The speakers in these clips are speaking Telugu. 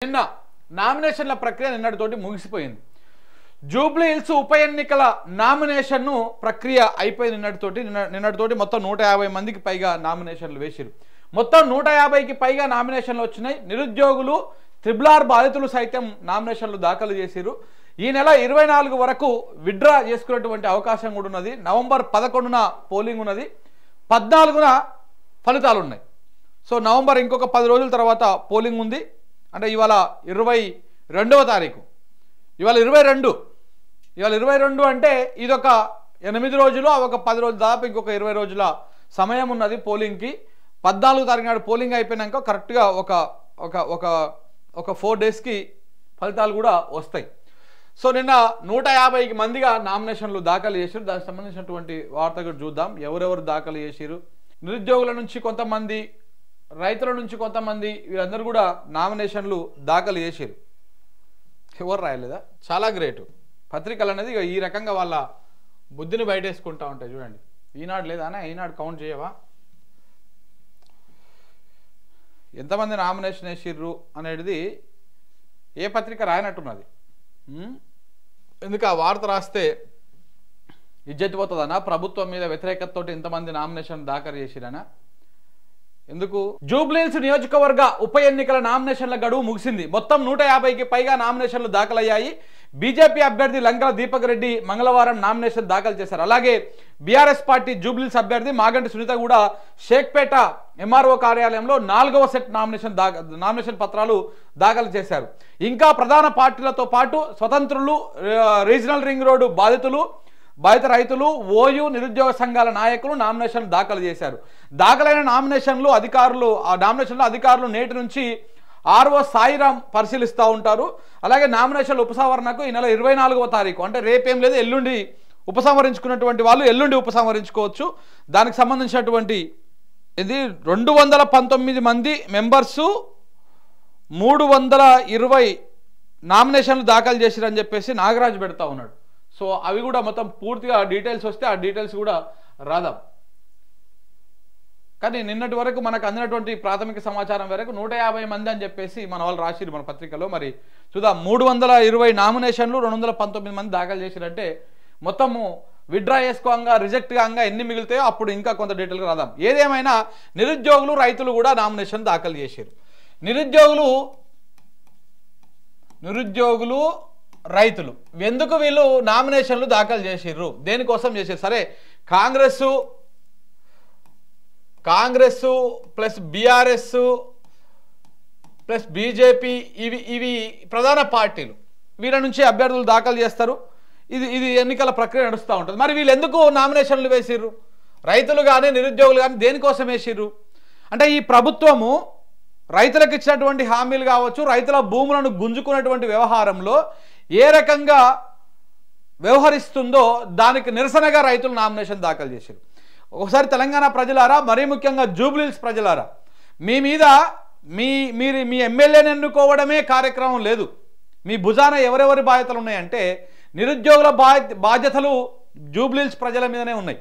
నిన్న నామినేషన్ల ప్రక్రియ నిన్నటితోటి ముగిసిపోయింది. జూబ్లీ హిల్స్ ఉప ఎన్నికల నామినేషన్ను ప్రక్రియ అయిపోయింది. నిన్నటితోటి మొత్తం 150 మందికి పైగా నామినేషన్లు వేశారు. మొత్తం 150కి పైగా నామినేషన్లు వచ్చినాయి. నిరుద్యోగులు త్రిబుల్ బాధితులు సైతం నామినేషన్లు దాఖలు చేశారు. ఈ నెల 24 వరకు విత్డ్రా చేసుకునేటువంటి అవకాశం కూడా ఉన్నది. నవంబర్ 11న పోలింగ్ ఉన్నది, 14న ఫలితాలు ఉన్నాయి. సో నవంబర్ ఇంకొక 10 రోజుల తర్వాత పోలింగ్ ఉంది. అంటే ఇవాళ 22వ తారీఖు, ఇవాళ 22 అంటే ఇదొక 8 రోజులు, ఒక 10 రోజులు, దాదాపు ఇంకొక 20 రోజుల సమయం ఉన్నది పోలింగ్కి. 14వ తారీఖు నాడు పోలింగ్ అయిపోయినాక కరెక్ట్గా ఒక 4 డేస్కి ఫలితాలు కూడా వస్తాయి. సో నిన్న 150 మందిగా నామినేషన్లు దాఖలు చేశారు. దానికి సంబంధించినటువంటి వార్త కూడా చూద్దాం. ఎవరెవరు దాఖలు చేశారు? నిరుద్యోగుల నుంచి కొంతమంది, రైతుల నుంచి కొంతమంది, వీరందరూ కూడా నామినేషన్లు దాఖలు చేశారు. ఎవరు రాయలేదా? చాలా గ్రేటు. పత్రికలు అనేది ఈ రకంగా వాళ్ళ బుద్ధిని బయటేసుకుంటా ఉంటాయి. చూడండి, ఈనాడు లేదానా? ఈనాడు కౌంట్ చేయవా ఎంతమంది నామినేషన్ వేసిర్రు అనేది? ఏ పత్రిక రాయనట్టున్నది. ఎందుకు ఆ వార్త రాస్తే ఇజ్జత్ పోతుందనా? ప్రభుత్వం మీద వ్యతిరేకతతో ఇంతమంది నామినేషన్ దాఖలు చేసిరనా? ఎందుకు? జూబ్లీ హిల్స్ నియోజకవర్గ ఉప ఎన్నికల నామినేషన్ల గడువు ముగిసింది. మొత్తం 150కి పైగా నామినేషన్లు దాఖలయ్యాయి. బీజేపీ అభ్యర్థి లంకల దీపక్ రెడ్డి మంగళవారం నామినేషన్ దాఖలు చేశారు. అలాగే బీఆర్ఎస్ పార్టీ జూబ్లీ హిల్స్ అభ్యర్థి మాగంటి సునీత కూడా షేక్పేట ఎంఆర్ఓ కార్యాలయంలో 4వ సెట్ నామినేషన్ పత్రాలు దాఖలు చేశారు. ఇంకా ప్రధాన పార్టీలతో పాటు స్వతంత్రులు, రీజనల్ రింగ్ రోడ్డు బాధిత రైతులు, ఓయూ నిరుద్యోగ సంఘాల నాయకులు నామినేషన్లు దాఖలు చేశారు. దాఖలైన నామినేషన్లు అధికారులు నేటి నుంచి ఆర్ఓ సాయిరామ్ పరిశీలిస్తూ ఉంటారు. అలాగే నామినేషన్ల ఉపసంహరణకు ఈ నెల 24వ తారీఖు, అంటే రేపేం లేదు, ఎల్లుండి ఉపసంహరించుకున్నటువంటి వాళ్ళు ఎల్లుండి ఉపసంహరించుకోవచ్చు. దానికి సంబంధించినటువంటి ఇది 219 మంది మెంబర్సు 320 నామినేషన్లు దాఖలు చేసిరని చెప్పేసి నాగరాజు పెడతా ఉన్నాడు. సో అవి కూడా మొత్తం పూర్తిగా డీటెయిల్స్ వస్తే ఆ డీటెయిల్స్ కూడా రాదాం. కానీ నిన్నటి వరకు మనకు అందినటువంటి ప్రాథమిక సమాచారం వరకు 150 మంది అని చెప్పేసి మన వాళ్ళు రాసిరు మన పత్రికలో. మరి చూద్దాం, 320 నామినేషన్లు 219 మంది దాఖలు చేసిరంటే మొత్తము విత్డ్రా చేసుకోగా, రిజెక్ట్ కాగా ఎన్ని మిగులుతాయో అప్పుడు ఇంకా కొంత డీటెయిల్గా రాదాం. ఏదేమైనా నిరుద్యోగులు, రైతులు కూడా నామినేషన్ దాఖలు చేశారు. నిరుద్యోగులు, రైతులు ఎందుకు వీళ్ళు నామినేషన్లు దాఖలు చేసిర్రు? దేనికోసం చేశారు? సరే, Congress plus BRS plus BJP ఇవి ప్రధాన పార్టీలు. వీళ్ళ నుంచి అభ్యర్థులు దాఖలు చేస్తారు. ఇది ఎన్నికల ప్రక్రియ నడుస్తూ ఉంటుంది. మరి వీళ్ళు ఎందుకు నామినేషన్లు వేసిర్రు? రైతులు కానీ నిరుద్యోగులు కానీ దేనికోసం వేసిర్రు? అంటే ఈ ప్రభుత్వము రైతులకు ఇచ్చినటువంటి హామీలు కావచ్చు, రైతుల భూములను గుంజుకున్నటువంటి వ్యవహారంలో ఏ రకంగా వ్యవహరిస్తుందో దానికి నిరసనగా రైతులు నామినేషన్ దాఖలు చేశారు. ఒకసారి తెలంగాణ ప్రజలారా, మరీ ముఖ్యంగా జూబ్లీ హిల్స్ ప్రజలారా, మీరు మీ ఎమ్మెల్యేని ఎన్నుకోవడమే కార్యక్రమం లేదు. మీ భుజాన ఎవరెవరి బాధ్యతలు ఉన్నాయంటే నిరుద్యోగుల బాధ్యతలు జూబ్లీ హిల్స్ ప్రజల మీదనే ఉన్నాయి,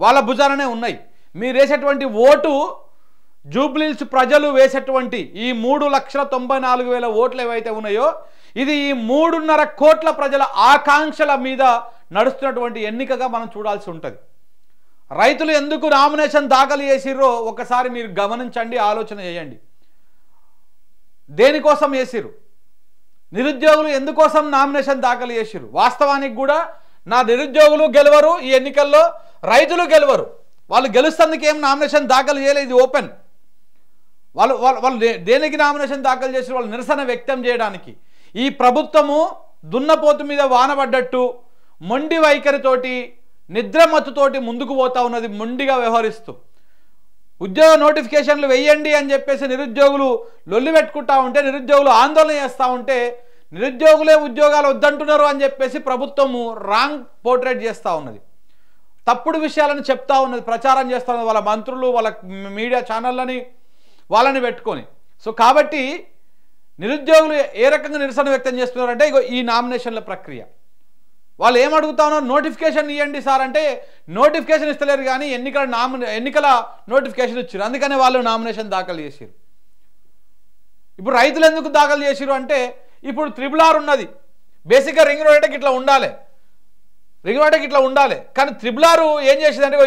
వాళ్ళ భుజాననే ఉన్నాయి. మీరు వేసేటువంటి ఓటు జూబ్లీ హిల్స్ ప్రజలు వేసేటువంటి ఈ 3,94,000 ఓట్లు ఏవైతే ఉన్నాయో ఇది ఈ 3.5 కోట్ల ప్రజల ఆకాంక్షల మీద నడుస్తున్నటువంటి ఎన్నికగా మనం చూడాల్సి ఉంటుంది. రైతులు ఎందుకు నామినేషన్ దాఖలు చేసిర్రో ఒకసారి మీరు గమనించండి, ఆలోచన చేయండి. దేనికోసం వేసిర్రు? నిరుద్యోగులు ఎందుకోసం నామినేషన్ దాఖలు చేసిర్రు? వాస్తవానికి కూడా నా నిరుద్యోగులు గెలవరు ఈ ఎన్నికల్లో, రైతులు గెలవరు. వాళ్ళు గెలుస్తందుకు ఏం నామినేషన్ దాఖలు చేయలేదు. ఇది ఓపెన్. వాళ్ళు దేనికి నామినేషన్ దాఖలు చేసి? వాళ్ళు నిరసన వ్యక్తం చేయడానికి. ఈ ప్రభుత్వము దున్నపోతు మీద వానబడ్డట్టు మొండి వైఖరితోటి, నిద్రమత్తుతోటి ముందుకు పోతా ఉన్నది, మొండిగా వ్యవహరిస్తూ. ఉద్యోగ నోటిఫికేషన్లు వెయ్యండి అని చెప్పేసి నిరుద్యోగులు లొల్లి పెట్టుకుంటా ఉంటే, నిరుద్యోగులు ఆందోళన చేస్తూ ఉంటే, నిరుద్యోగులే ఉద్యోగాలు వద్దంటున్నారు అని చెప్పేసి ప్రభుత్వము రాంగ్ పోర్ట్రేట్ చేస్తూ ఉన్నది, తప్పుడు విషయాలను చెప్తా ఉన్నది, ప్రచారం చేస్తూ ఉన్నది వాళ్ళ మంత్రులు, వాళ్ళ మీడియా ఛానళ్ళని వాళ్ళని పెట్టుకొని. సో కాబట్టి నిరుద్యోగులు ఏ రకంగా నిరసన వ్యక్తం చేస్తున్నారంటే ఈ నామినేషన్ల ప్రక్రియ. వాళ్ళు ఏమడుగుతా ఉన్నారు? నోటిఫికేషన్ ఇవ్వండి సార్ అంటే నోటిఫికేషన్ ఇస్తలేరు, కానీ ఎన్నికల నోటిఫికేషన్ ఇచ్చారు. అందుకనే వాళ్ళు నామినేషన్ దాఖలు చేశారు. ఇప్పుడు రైతులు ఎందుకు దాఖలు చేసిరు అంటే ఇప్పుడు RRR ఉన్నది, బేసిక్గా రింగ్ రోడ్ అంటే ఇట్లా ఉండాలి, రింగ్ రోడ్ ఇట్లా ఉండాలి. కానీ RRR ఏం చేసిందంటే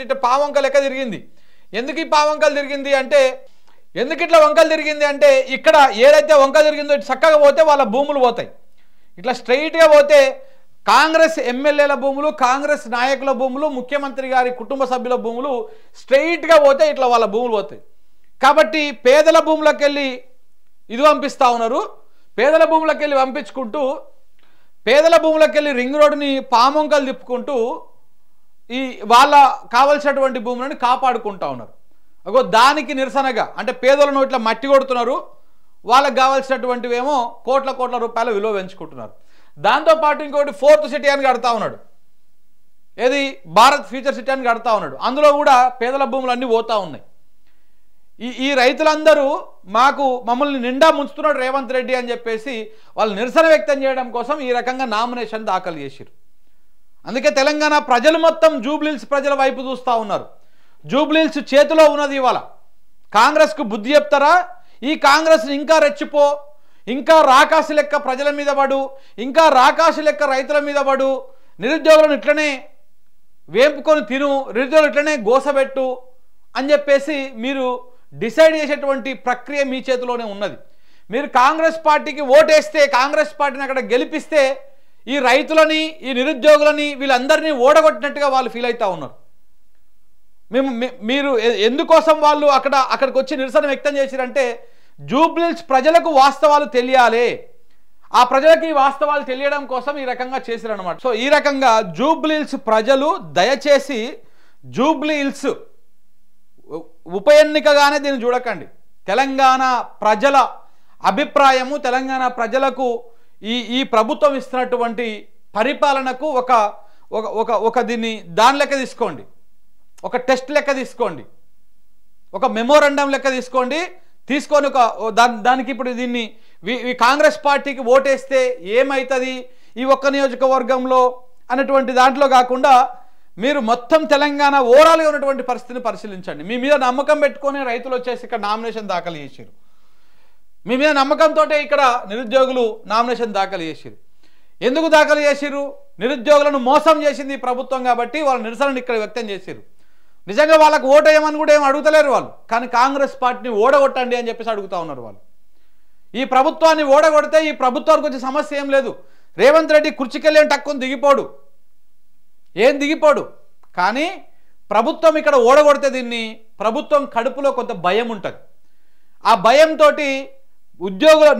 ఇటు పావంక లెక్క తిరిగింది. ఎందుకు ఈ పావంకలు తిరిగింది అంటే, ఎందుకు ఇట్లా వంకలు తిరిగింది అంటే, ఇక్కడ ఏదైతే వంక తిరిగిందో ఇటు చక్కగా పోతే వాళ్ళ భూములు పోతాయి, ఇట్లా స్ట్రైట్గా పోతే కాంగ్రెస్ ఎమ్మెల్యేల భూములు, కాంగ్రెస్ నాయకుల భూములు, ముఖ్యమంత్రి గారి కుటుంబ సభ్యుల భూములు స్ట్రైట్గా పోతే ఇట్లా వాళ్ళ భూములు పోతాయి. కాబట్టి పేదల భూములకు వెళ్ళి ఇది పంపిస్తూ ఉన్నారు. పేదల భూములకు వెళ్ళి పంపించుకుంటూ, పేదల భూములకు వెళ్ళి రింగ్ రోడ్డుని పామొంకలు తిప్పుకుంటూ ఈ వాళ్ళ కావలసినటువంటి భూములను కాపాడుకుంటూ ఉన్నారు. అగో దానికి నిరసనగా అంటే పేదలను ఇట్లా మట్టి కొడుతున్నారు, వాళ్ళకి కావాల్సినటువంటివేమో కోట్ల రూపాయల విలువ పెంచుకుంటున్నారు. దాంతోపాటు ఇంకోటి 4th సిటీ అని కడతా ఉన్నాడు, ఏది భారత్ ఫ్యూచర్ సిటీ అని కడతా ఉన్నాడు. అందులో కూడా పేదల భూములు అన్నీ పోతూ ఉన్నాయి. ఈ రైతులందరూ మమ్మల్ని నిండా ముంచుతున్నాడు రేవంత్ రెడ్డి అని చెప్పేసి వాళ్ళు నిరసన వ్యక్తం చేయడం కోసం ఈ రకంగా నామినేషన్ దాఖలు చేశారు. అందుకే తెలంగాణ ప్రజలు మొత్తం జూబ్లీహిల్స్ ప్రజల వైపు చూస్తూ ఉన్నారు. జూబ్లీహిల్స్ చేతిలో ఉన్నది. ఇవాళ కాంగ్రెస్కు బుద్ధి చెప్తారా? ఈ కాంగ్రెస్ని ఇంకా రెచ్చిపో, ఇంకా రాకాసి లెక్క ప్రజల మీద పడు, ఇంకా రాకాసి లెక్క రైతుల మీద పడు, నిరుద్యోగులను ఇట్లనే వేపుకొని తిను, నిరుద్యోగులు ఇట్లనే గోసబెట్టు అని చెప్పేసి మీరు డిసైడ్ చేసేటువంటి ప్రక్రియ మీ చేతిలోనే ఉన్నది. మీరు కాంగ్రెస్ పార్టీకి ఓటేస్తే, కాంగ్రెస్ పార్టీని అక్కడ గెలిపిస్తే ఈ రైతులని, ఈ నిరుద్యోగులని, వీళ్ళందరినీ ఓడగొట్టినట్టుగా వాళ్ళు ఫీల్ అవుతూ ఉన్నారు. మీరు ఎందుకోసం వాళ్ళు అక్కడికి వచ్చి నిరసన వ్యక్తం చేశారంటే జూబ్లీహిల్స్ ప్రజలకు వాస్తవాలు తెలియాలి, ఆ ప్రజలకి ఈ వాస్తవాలు తెలియడం కోసం ఈ రకంగా చేశారనమాట. సో ఈ రకంగా జూబ్లీహిల్స్ ప్రజలు దయచేసి జూబ్లీహిల్స్ ఉప ఎన్నికగానే దీన్ని చూడకండి. తెలంగాణ ప్రజల అభిప్రాయము, తెలంగాణ ప్రజలకు ఈ ప్రభుత్వం ఇస్తున్నటువంటి పరిపాలనకు ఒక దీన్ని దాని లెక్క తీసుకోండి, ఒక టెస్ట్ లెక్క తీసుకోండి, ఒక మెమోరండం లెక్క తీసుకొని దానికి ఇప్పుడు దీన్ని కాంగ్రెస్ పార్టీకి ఓటేస్తే ఏమవుతుంది ఈ ఒక్క నియోజకవర్గంలో అన్నటువంటి దాంట్లో కాకుండా మీరు మొత్తం తెలంగాణ ఓవరాల్గా ఉన్నటువంటి పరిస్థితిని పరిశీలించండి. మీ మీద నమ్మకం పెట్టుకొని రైతులు వచ్చేసి ఇక్కడ నామినేషన్ దాఖలు చేశారు. మీ మీద నమ్మకంతో ఇక్కడ నిరుద్యోగులు నామినేషన్ దాఖలు చేశారు. ఎందుకు దాఖలు చేశారు? నిరుద్యోగులను మోసం చేసింది ఈ ప్రభుత్వం కాబట్టి వాళ్ళ నిరసనను ఇక్కడ వ్యక్తం చేశారు. నిజంగా వాళ్ళకు ఓటేయమని కూడా ఏం అడుగుతలేరు వాళ్ళు, కానీ కాంగ్రెస్ పార్టీని ఓడగొట్టండి అని చెప్పేసి అడుగుతూ ఉన్నారు వాళ్ళు. ఈ ప్రభుత్వాన్ని ఓడగొడితే ఈ ప్రభుత్వానికి వచ్చే సమస్య ఏం లేదు. రేవంత్ రెడ్డి కుర్చీకెళ్ళి టక్కుని దిగిపోడు, ఏం దిగిపోడు. కానీ ప్రభుత్వం ఇక్కడ ఓడగొడితే దీన్ని ప్రభుత్వం కడుపులో కొంత భయం ఉంటుంది. ఆ భయంతో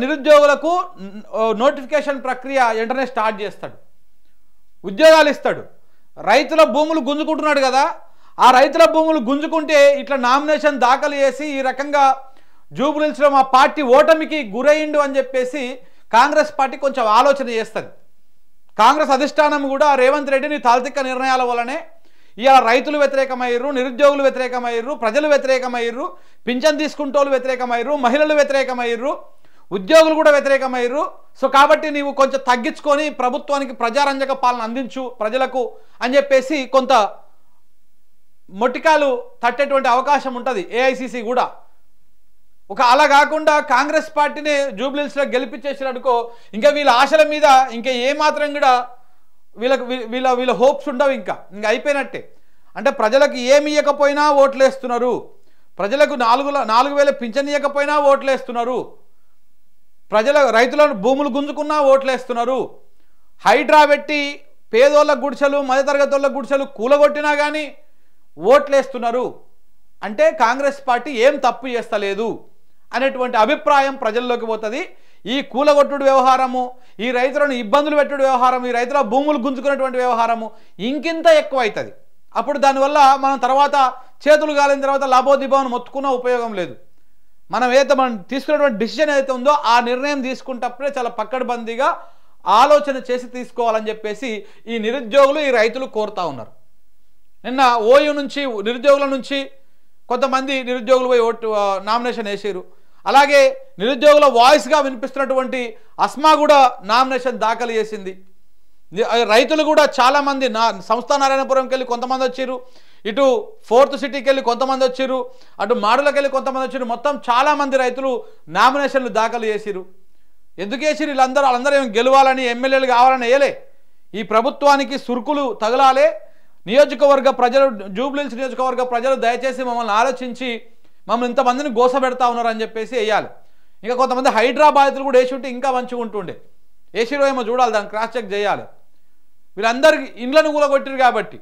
నిరుద్యోగులకు నోటిఫికేషన్ ప్రక్రియ వెంటనే స్టార్ట్ చేస్తాడు, ఉద్యోగాలు ఇస్తాడు. రైతుల భూములు గుంజుకుంటున్నాడు కదా, ఆ రైతుల భూములు గుంజుకుంటే ఇట్లా నామినేషన్ దాఖలు చేసి ఈ రకంగా జూబ్లీహిల్స్లో మా పార్టీ ఓటమికి గురయిండు అని చెప్పేసి కాంగ్రెస్ పార్టీ కొంచెం ఆలోచన చేస్తుంది. కాంగ్రెస్ అధిష్టానం కూడా రేవంత్ రెడ్డిని తాల్తిక్క నిర్ణయాల వల్లనే ఇవాళ రైతులు వ్యతిరేకమయ్యారు, నిరుద్యోగులు వ్యతిరేకమయ్యారు, ప్రజలు వ్యతిరేకమయ్యారు, పింఛన్ తీసుకుంటోళ్ళు వ్యతిరేకమయ్యారు, మహిళలు వ్యతిరేకమయ్యారు, ఉద్యోగులు కూడా వ్యతిరేకమయ్యారు. సో కాబట్టి నీవు కొంచెం తగ్గించుకొని ప్రభుత్వానికి ప్రజారంజక పాలన అందించు ప్రజలకు అని చెప్పేసి కొంత మొట్టికాలు తట్టేటువంటి అవకాశం ఉంటుంది ఏఐసిసి కూడా. అలా కాకుండా కాంగ్రెస్ పార్టీని జూబ్లీహిల్స్లో గెలిపించేసినట్టుకో ఇంకా వీళ్ళ ఆశల మీద ఇంకా ఏమాత్రం కూడా వీళ్ళ హోప్స్ ఉండవు, ఇంకా అయిపోయినట్టే. అంటే ప్రజలకు ఏమి ఇవ్వకపోయినా ఓట్లేస్తున్నారు, ప్రజలకు 4,000 పింఛన్ ఇవ్వకపోయినా ఓట్లేస్తున్నారు, రైతులను భూములు గుంజుకున్నా ఓట్లేస్తున్నారు, హైడ్రా పెట్టి పేదోళ్ళ గుడిసెలు, మధ్యతరగతి వాళ్ళ గుడిసెలు కూలగొట్టినా కానీ ఓట్లేస్తున్నారు. అంటే కాంగ్రెస్ పార్టీ ఏం తప్పు చేస్తలేదు అనేటువంటి అభిప్రాయం ప్రజల్లోకి పోతుంది. ఈ కూలగొట్టుడు వ్యవహారము, ఈ రైతులను ఇబ్బందులు పెట్టుడు వ్యవహారం, ఈ రైతుల భూములు గుంజుకునేటువంటి వ్యవహారము ఇంకింత ఎక్కువ అవుతుంది. అప్పుడు దానివల్ల మనం తర్వాత చేతులు కాలిన తర్వాత లాభోదిభావం మొత్తుకున్న ఉపయోగం లేదు. మనం తీసుకున్నటువంటి డిసిషన్ ఏదైతే ఉందో ఆ నిర్ణయం తీసుకుంటప్పుడే చాలా పక్కడబందీగా ఆలోచన చేసి తీసుకోవాలని చెప్పేసి ఈ నిరుద్యోగులు, ఈ రైతులు కోరుతా ఉన్నారు. నిన్న ఓయూ నుంచి నిరుద్యోగుల నుంచి కొంతమంది నిరుద్యోగులు పోయి నామినేషన్ వేసారు. అలాగే నిరుద్యోగుల వాయిస్గా వినిపిస్తున్నటువంటి అస్మా కూడా నామినేషన్ దాఖలు చేసింది. రైతులు కూడా చాలామంది సంస్థ నారాయణపురంకి వెళ్ళి కొంతమంది వచ్చారు, ఇటు ఫోర్త్ సిటీకి వెళ్ళి కొంతమంది వచ్చారు, అటు మాడులకు వెళ్ళి కొంతమంది వచ్చారు. మొత్తం చాలామంది రైతులు నామినేషన్లు దాఖలు చేసిరు. ఎందుకు వేసిరు? వాళ్ళందరూ ఏం గెలవాలని, ఎమ్మెల్యేలు కావాలని వేయలే. ఈ ప్రభుత్వానికి సురుకులు తగలాలే. నియోజకవర్గ ప్రజలు, జూబ్లీహిల్స్ నియోజకవర్గ ప్రజలు దయచేసి మమ్మల్ని ఆలోచించి మమ్మల్ని ఇంతమందిని గోసపెడతా ఉన్నారని చెప్పేసి వేయాలి. ఇంకా కొంతమంది హైదరాబాద్లు కూడా వేసి ఉంటే ఇంకా మంచిగా ఉంటుండే. వేసిరో ఏమో చూడాలి, దాన్ని క్రాస్ చెక్ చేయాలి. వీళ్ళందరికీ ఇండ్లను కూలగొట్టిరు కాబట్టి